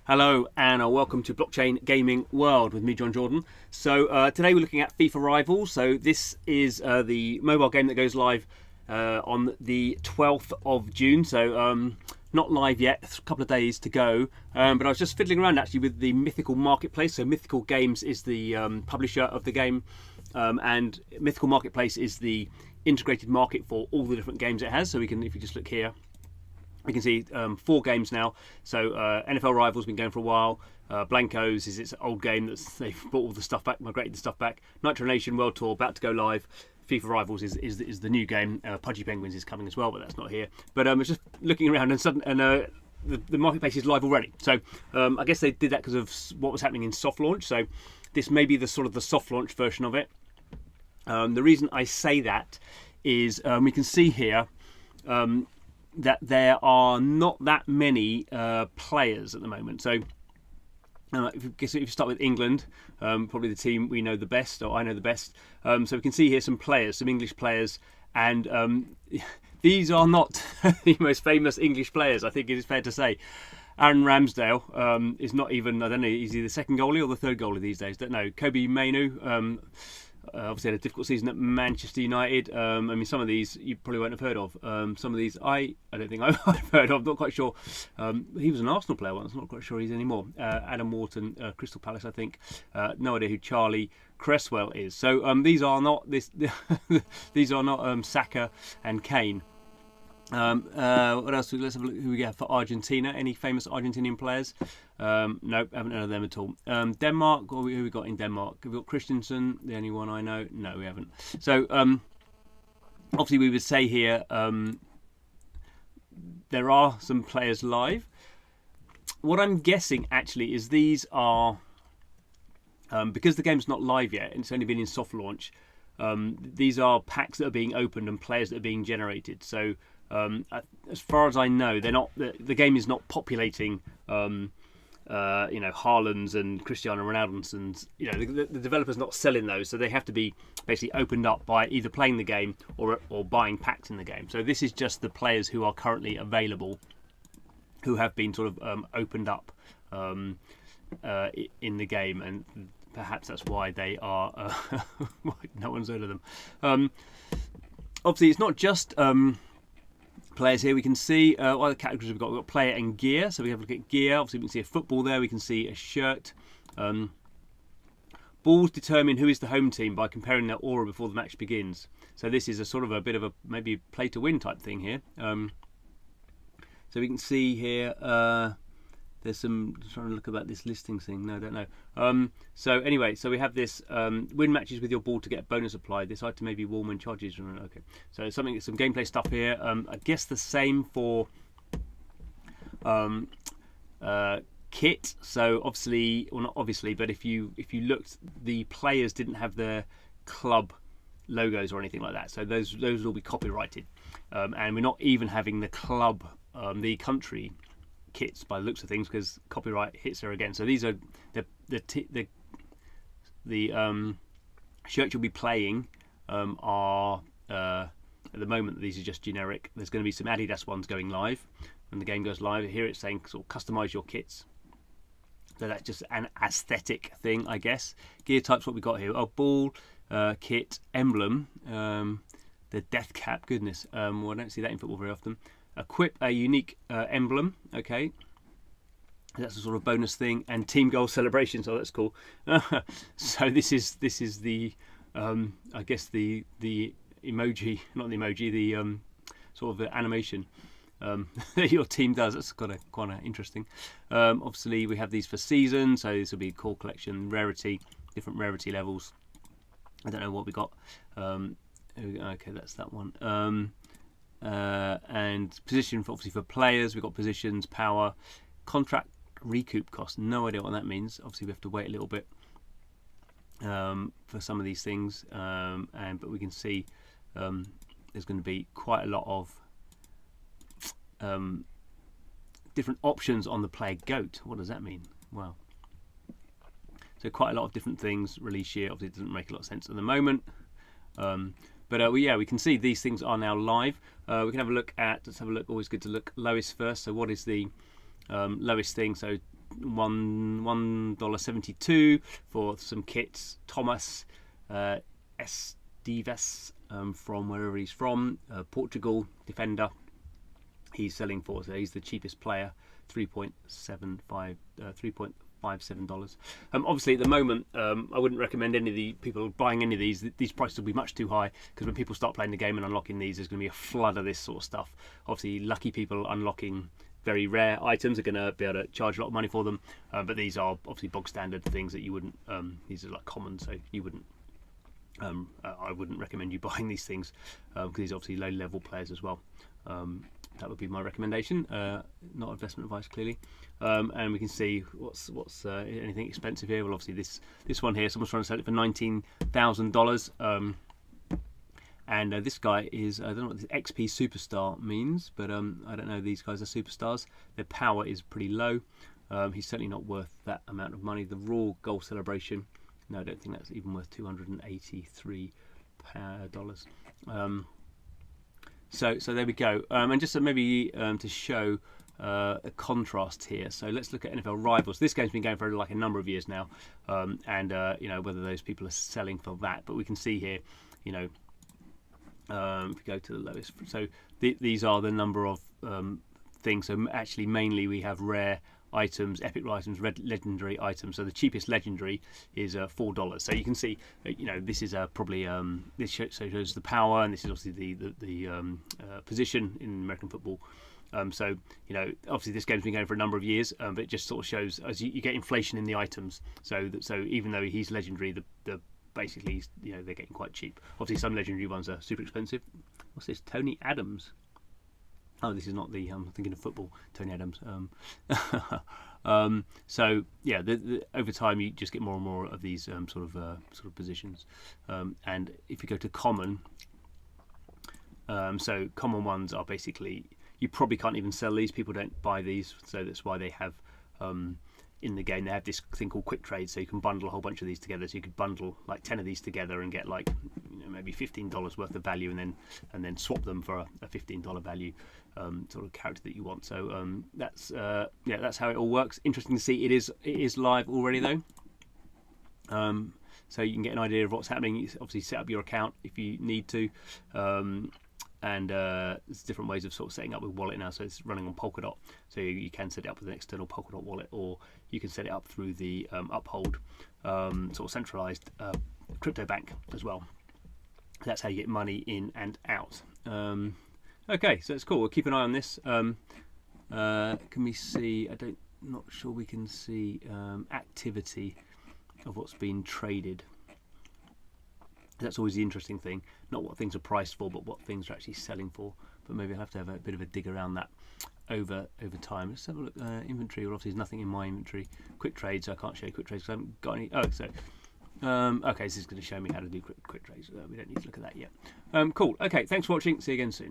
Hello and welcome to Blockchain Gaming World with me, John Jordan. So today we're looking at FIFA Rivals. So this is the mobile game that goes live on the 12th of June. So not live yet, a couple of days to go. But I was just fiddling around actually with the Mythical Marketplace. So Mythical Games is the publisher of the game, and Mythical Marketplace is the integrated market for all the different games it has. So we can, if you just look here, we can see 4 games now. So NFL Rivals been going for a while. Blancos is its old game that they've brought all the stuff back, migrated the stuff back. Nitro Nation World Tour about to go live. FIFA Rivals is the new game. Pudgy Penguins is coming as well, but that's not here. But it's just looking around and the marketplace is live already. So I guess they did that because of what was happening in soft launch. So this may be the sort of the soft launch version of it. The reason I say that is we can see here that there are not that many players at the moment. So if you start with England, probably the team we know the best, or I know the best. So we can see here some players, some English players, and these are not the most famous English players, I think it is fair to say. Aaron Ramsdale is not even, I don't know, is he the second goalie or the third goalie these days? Don't know. Kobe Mainu, obviously had a difficult season at Manchester United. I mean, some of these you probably won't have heard of. Some of these I don't think I've heard of. Not quite sure. He was an Arsenal player once. Not quite sure he's anymore. Adam Wharton, Crystal Palace, I think. No idea who Charlie Cresswell is. So these are not these are not Saka and Kane. What else? Let's have a look who we have for Argentina. Any famous Argentinian players? Nope, haven't heard of them at all. Denmark, who we got in Denmark? We've got Christensen, the only one I know. No, we haven't. So obviously we would say here there are some players live. What I'm guessing actually is these are because the game's not live yet and it's only been in soft launch. These are packs that are being opened and players that are being generated. So as far as I know, they're not. The game is not populating, Haalands and Cristiano Ronaldo's, and the developer's not selling those, so they have to be basically opened up by either playing the game or buying packs in the game. So this is just the players who are currently available, who have been sort of opened up in the game, and perhaps that's why they are. No one's heard of them. Obviously, it's not just players here. We can see what other categories we've got. We've got player and gear. So we have a look at gear. Obviously, we can see a football there. We can see a shirt. Balls determine who is the home team by comparing their aura before the match begins. So this is a sort of a bit of a maybe play to win type thing here. So we can see here. There's some trying to look about this listings thing. No, I don't know. So anyway, so we have this win matches with your ball to get a bonus applied. This item may be warm when charges. Okay, so some gameplay stuff here. I guess the same for kit. So obviously, well not obviously, but if you looked, the players didn't have their club logos or anything like that. So those will all be copyrighted, and we're not even having the club, the country kits by the looks of things, because copyright hits there again. So these are the shirts you'll be playing are at the moment these are just generic. There's going to be some Adidas ones going live when the game goes live. Here it's saying sort of customize your kits. So that's just an aesthetic thing, I guess. Gear types, what we got here: ball, kit, emblem, the death cap. Goodness, well, I don't see that in football very often. Equip a unique emblem. Okay, that's a sort of bonus thing, and team goal celebration. So that's cool. So this is the I guess the emoji, not the emoji, the sort of the animation that your team does. That's quite interesting. Obviously, we have these for season. So this will be core collection, rarity, different rarity levels. I don't know what we got. Okay, that's that one. And position obviously for players. We've got positions, power, contract recoup cost. No idea what that means. Obviously, we have to wait a little bit for some of these things. But we can see there's going to be quite a lot of different options on the player goat. What does that mean? Wow. So quite a lot of different things. Release year obviously doesn't make a lot of sense at the moment. Yeah, we can see these things are now live. We can have a look at, let's have a look, always good to look lowest first. So what is the lowest thing? So $1.72 for some kits. Thomas Esteves from wherever he's from, Portugal defender. He's selling for, so he's the cheapest player, $3.57. Obviously, at the moment, I wouldn't recommend any of the people buying any of these. These prices will be much too high, because when people start playing the game and unlocking these, there's going to be a flood of this sort of stuff. Obviously, lucky people unlocking very rare items are going to be able to charge a lot of money for them, but these are obviously bog standard things that you wouldn't. These are like common, so you wouldn't. I wouldn't recommend you buying these things, because these are obviously low level players as well. That would be my recommendation, not investment advice clearly. And we can see what's anything expensive here. Well, obviously this one here, someone's trying to sell it for $19,000. And this guy is, I don't know what this XP superstar means, but I don't know, these guys are superstars. Their power is pretty low. He's certainly not worth that amount of money. The raw goal celebration, no, I don't think that's even worth $283. So there we go. And just maybe to show a contrast here. So let's look at NFL Rivals. This game's been going for like a number of years now, and you know, whether those people are selling for that. But we can see here, you know, if we go to the lowest, so these are the number of things. So actually, mainly we have rare items, epic items, legendary items. So the cheapest legendary is $4. So you can see, you know, this is probably this shows the power, and this is obviously the position in American football. So you know, obviously this game's been going for a number of years, but it just sort of shows as you get inflation in the items. So even though he's legendary, the basically, you know, they're getting quite cheap. Obviously some legendary ones are super expensive. What's this? Tony Adams. Oh, this is not the. I'm thinking of football. Tony Adams. So yeah, over time you just get more and more of these sort of positions. And if you go to common, so common ones are basically, you probably can't even sell these. People don't buy these, so that's why they have in the game they have this thing called quick trade. So you can bundle a whole bunch of these together. So you could bundle like 10 of these together and get like, you know, maybe $15 worth of value, and then swap them for a $15 value sort of character that you want. So that's how it all works. Interesting to see. It is live already though. So you can get an idea of what's happening. You obviously set up your account if you need to. And there's different ways of sort of setting up with wallet now. So it's running on Polkadot, so you can set it up with an external Polkadot wallet, or you can set it up through the Uphold sort of centralized crypto bank as well. That's how you get money in and out. Okay, so it's cool. We'll keep an eye on this. Can we see? Not sure we can see activity of what's been traded. That's always the interesting thing, not what things are priced for, but what things are actually selling for. But maybe I'll have to have a bit of a dig around that over time. Let's have a look. Inventory, well, obviously there's nothing in my inventory. Quick trades, I can't show you quick trades because I haven't got any. Oh, so okay, this is going to show me how to do quick trades. We don't need to look at that yet. Cool. Okay, thanks for watching. See you again soon.